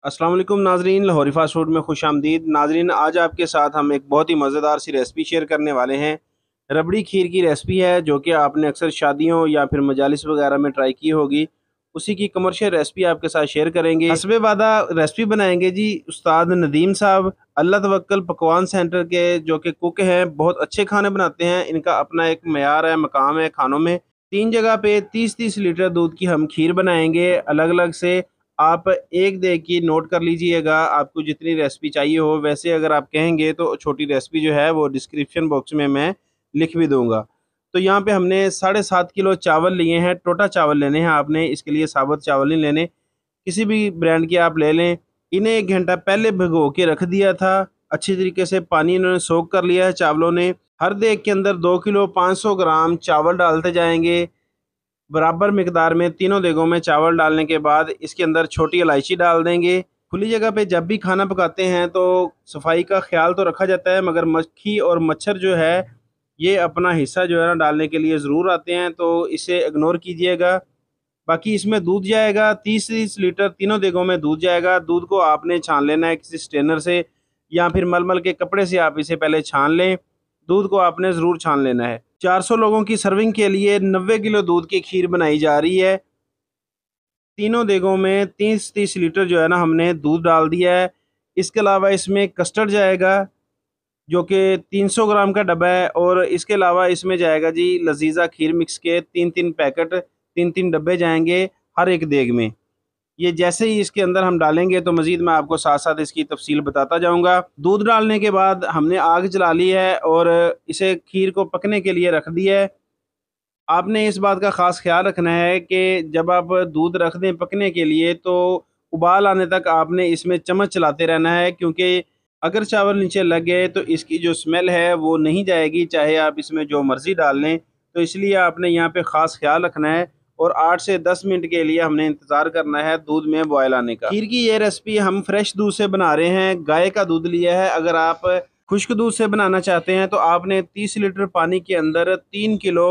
अस्सलाम वालेकुम नाजरीन, लाहौरी फास्ट फूड में खुश आमदीद। नाजरीन, आज आपके साथ हम एक बहुत ही मज़ेदार सी रेसिपी शेयर करने वाले हैं। रबड़ी खीर की रेसिपी है जो कि आपने अक्सर शादियों या फिर मजालिस वगैरह में ट्राई की होगी। उसी की कमर्शियल रेसिपी आपके साथ शेयर करेंगे। हस्बे वादा रेसिपी बनाएंगे जी उस्ताद नदीम साहब, अल्लाह तवक्कल पकवान सेंटर के, जो कि कुक हैं, बहुत अच्छे खाने बनाते हैं। इनका अपना एक मयार है, मकाम है खानों में। 3 जगह पे 30-30 लीटर दूध की हम खीर बनाएंगे अलग अलग से। आप एक देखिए, नोट कर लीजिएगा, आपको जितनी रेसिपी चाहिए हो। वैसे अगर आप कहेंगे तो छोटी रेसिपी जो है वो डिस्क्रिप्शन बॉक्स में मैं लिख भी दूंगा। तो यहाँ पे हमने 7.5 किलो चावल लिए हैं। टोटा चावल लेने हैं आपने, इसके लिए साबुत चावल नहीं लेने, किसी भी ब्रांड के आप ले लें। इन्हें 1 घंटा पहले भिगो के रख दिया था। अच्छी तरीके से पानी इन्होंने सोख कर लिया है चावलों ने। हर देग के अंदर 2 किलो 500 ग्राम चावल डालते जाएंगे बराबर मिकदार में। तीनों देगों में चावल डालने के बाद इसके अंदर छोटी इलायची डाल देंगे। खुली जगह पे जब भी खाना पकाते हैं तो सफाई का ख्याल तो रखा जाता है, मगर मक्खी और मच्छर जो है ये अपना हिस्सा जो है ना डालने के लिए ज़रूर आते हैं, तो इसे इग्नोर कीजिएगा। बाकी इसमें दूध जाएगा 30-30 लीटर, तीनों देगों में दूध जाएगा। दूध को आपने छान लेना है किसी स्ट्रेनर से, या फिर मलमल के कपड़े से आप इसे पहले छान लें। दूध को आपने ज़रूर छान लेना है। 400 लोगों की सर्विंग के लिए 90 किलो दूध की खीर बनाई जा रही है। तीनों देगों में 30-30 लीटर जो है ना हमने दूध डाल दिया है। इसके अलावा इसमें कस्टर्ड जाएगा जो कि 300 ग्राम का डब्बा है, और इसके अलावा इसमें जाएगा जी लजीजा खीर मिक्स के 3-3 पैकेट, 3-3 डब्बे जाएंगे हर एक देग में। ये जैसे ही इसके अंदर हम डालेंगे तो मज़ीद मैं आपको साथ साथ इसकी तफसील बताता जाऊंगा। दूध डालने के बाद हमने आग जला ली है और इसे खीर को पकने के लिए रख दिया है। आपने इस बात का ख़ास ख्याल रखना है कि जब आप दूध रख दें पकने के लिए तो उबाल आने तक आपने इसमें चम्मच चलाते रहना है, क्योंकि अगर चावल नीचे लग गए तो इसकी जो स्मेल है वो नहीं जाएगी, चाहे आप इसमें जो मर्ज़ी डाल लें। तो इसलिए आपने यहाँ पे ख़ास ख्याल रखना है, और 8 से 10 मिनट के लिए हमने इंतज़ार करना है दूध में बॉयल आने का। खीर की ये रेसिपी हम फ्रेश दूध से बना रहे हैं, गाय का दूध लिया है। अगर आप खुश्क दूध से बनाना चाहते हैं तो आपने 30 लीटर पानी के अंदर 3 किलो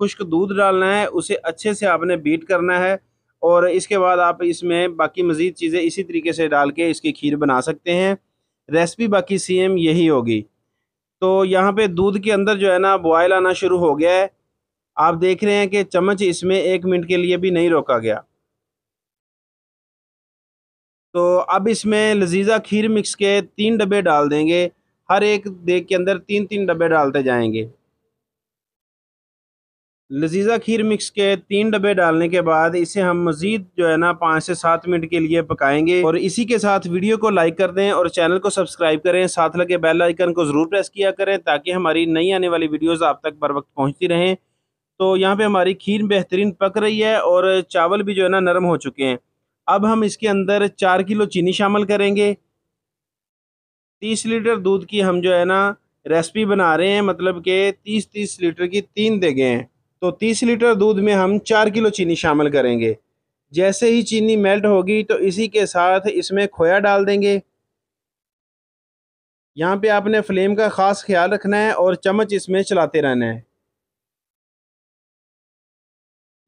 खुश्क दूध डालना है, उसे अच्छे से आपने बीट करना है, और इसके बाद आप इसमें बाकी मज़ीद चीज़ें इसी तरीके से डाल के इसकी खीर बना सकते हैं। रेसिपी बाकी सेम यही होगी। तो यहाँ पे दूध के अंदर जो है ना बॉयल आना शुरू हो गया है। आप देख रहे हैं कि चम्मच इसमें 1 मिनट के लिए भी नहीं रोका गया। तो अब इसमें लजीजा खीर मिक्स के 3 डब्बे डाल देंगे। हर एक देग के अंदर 3-3 डब्बे डालते जाएंगे। लजीजा खीर मिक्स के 3 डब्बे डालने के बाद इसे हम मज़ीद जो है ना 5 से 7 मिनट के लिए पकाएंगे। और इसी के साथ वीडियो को लाइक कर दें और चैनल को सब्सक्राइब करें, साथ लगे बेल आइकन को ज़रूर प्रेस किया करें ताकि हमारी नई आने वाली वीडियोज़ आप तक बर वक्त पहुँचती रहें। तो यहाँ पे हमारी खीर बेहतरीन पक रही है और चावल भी जो है ना नरम हो चुके हैं। अब हम इसके अंदर 4 किलो चीनी शामिल करेंगे। 30 लीटर दूध की हम जो है ना रेसिपी बना रहे हैं, मतलब कि 30-30 लीटर की 3 देगे हैं। तो 30 लीटर दूध में हम 4 किलो चीनी शामिल करेंगे। जैसे ही चीनी मेल्ट होगी तो इसी के साथ इसमें खोया डाल देंगे। यहाँ पे आपने फ्लेम का ख़ास ख्याल रखना है और चम्मच इसमें चलाते रहना है।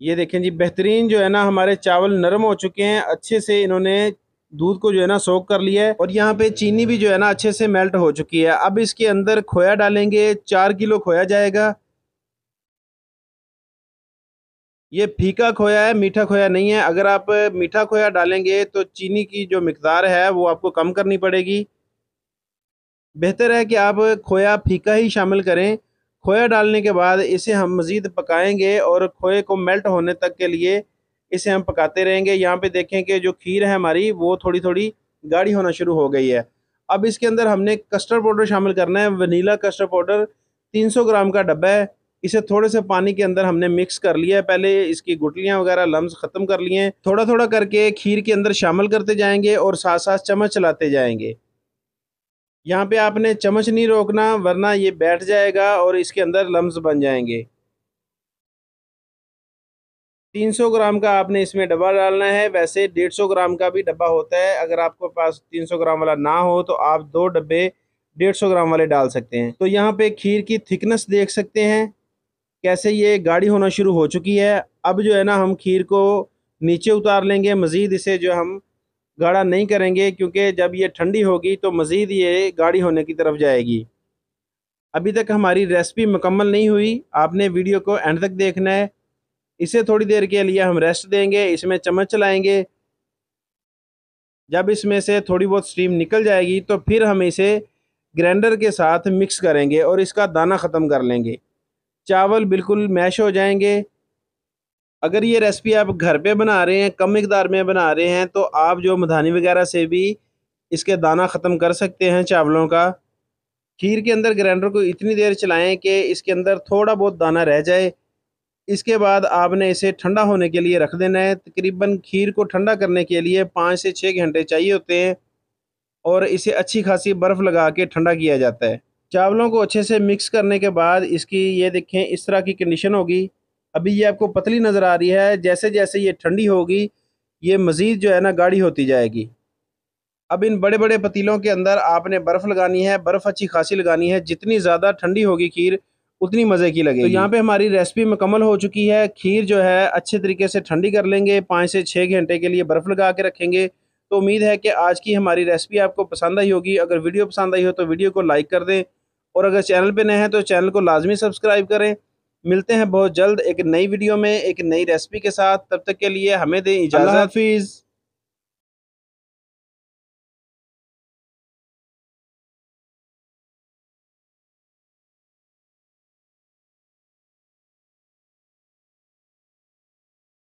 ये देखें जी, बेहतरीन जो है ना हमारे चावल नरम हो चुके हैं, अच्छे से इन्होंने दूध को जो है ना सोख कर लिया है, और यहाँ पे चीनी भी जो है ना अच्छे से मेल्ट हो चुकी है। अब इसके अंदर खोया डालेंगे, 4 किलो खोया जाएगा। ये फीका खोया है, मीठा खोया नहीं है। अगर आप मीठा खोया डालेंगे तो चीनी की जो मिकदार है वो आपको कम करनी पड़ेगी। बेहतर है कि आप खोया फीका ही शामिल करें। खोया डालने के बाद इसे हम मज़ीद पकाएंगे और खोए को मेल्ट होने तक के लिए इसे हम पकाते रहेंगे। यहाँ पे देखें कि जो खीर है हमारी वो थोड़ी थोड़ी गाढ़ी होना शुरू हो गई है। अब इसके अंदर हमने कस्टर्ड पाउडर शामिल करना है। वनीला कस्टर्ड पाउडर 300 ग्राम का डब्बा है। इसे थोड़े से पानी के अंदर हमने मिक्स कर लिया है। पहले इसकी गुठलियाँ वगैरह लम्स ख़त्म कर लिए हैं। थोड़ा थोड़ा करके खीर के अंदर शामिल करते जाएंगे और साथ साथ चम्मच चलाते जाएंगे। यहाँ पे आपने चम्मच नहीं रोकना, वरना ये बैठ जाएगा और इसके अंदर लम्स बन जाएंगे। 300 ग्राम का आपने इसमें डब्बा डालना है। वैसे 150 ग्राम का भी डब्बा होता है। अगर आपके पास 300 ग्राम वाला ना हो तो आप 2 डब्बे 150 ग्राम वाले डाल सकते हैं। तो यहाँ पे खीर की थिकनेस देख सकते हैं कैसे ये गाढ़ी होना शुरू हो चुकी है। अब जो है ना हम खीर को नीचे उतार लेंगे, मज़ीद इसे जो हम गाढ़ा नहीं करेंगे, क्योंकि जब ये ठंडी होगी तो मज़ीद ये गाढ़ी होने की तरफ जाएगी। अभी तक हमारी रेसिपी मुकम्मल नहीं हुई, आपने वीडियो को एंड तक देखना है। इसे थोड़ी देर के लिए हम रेस्ट देंगे, इसमें चम्मच चलाएंगे। जब इसमें से थोड़ी बहुत स्टीम निकल जाएगी तो फिर हम इसे ग्राइंडर के साथ मिक्स करेंगे और इसका दाना ख़त्म कर लेंगे। चावल बिल्कुल मैश हो जाएंगे। अगर ये रेसिपी आप घर पे बना रहे हैं, कम मिकदार में बना रहे हैं, तो आप जो मधानी वगैरह से भी इसके दाना ख़त्म कर सकते हैं चावलों का। खीर के अंदर ग्राइंडर को इतनी देर चलाएं कि इसके अंदर थोड़ा बहुत दाना रह जाए। इसके बाद आपने इसे ठंडा होने के लिए रख देना है। तकरीबन खीर को ठंडा करने के लिए 5 से 6 घंटे चाहिए होते हैं और इसे अच्छी खासी बर्फ़ लगा के ठंडा किया जाता है। चावलों को अच्छे से मिक्स करने के बाद इसकी ये देखें इस तरह की कंडीशन होगी। अभी ये आपको पतली नज़र आ रही है, जैसे जैसे ये ठंडी होगी ये मज़ीद जो है ना गाढ़ी होती जाएगी। अब इन बड़े बड़े पतीलों के अंदर आपने बर्फ़ लगानी है, बर्फ़ अच्छी खासी लगानी है। जितनी ज़्यादा ठंडी होगी खीर उतनी मज़े की लगेगी। तो यहाँ पे हमारी रेसिपी मुकम्मल हो चुकी है। खीर जो है अच्छे तरीके से ठंडी कर लेंगे, 5 से 6 घंटे के लिए बर्फ़ लगा के रखेंगे। तो उम्मीद है कि आज की हमारी रेसिपी आपको पसंद आई होगी। अगर वीडियो पसंद आई हो तो वीडियो को लाइक कर दें और अगर चैनल पे नए हैं तो चैनल को लाजमी सब्सक्राइब करें। मिलते हैं बहुत जल्द एक नई वीडियो में एक नई रेसिपी के साथ। तब तक के लिए हमें दें इजाज़त। अल्लाह हाफिज़।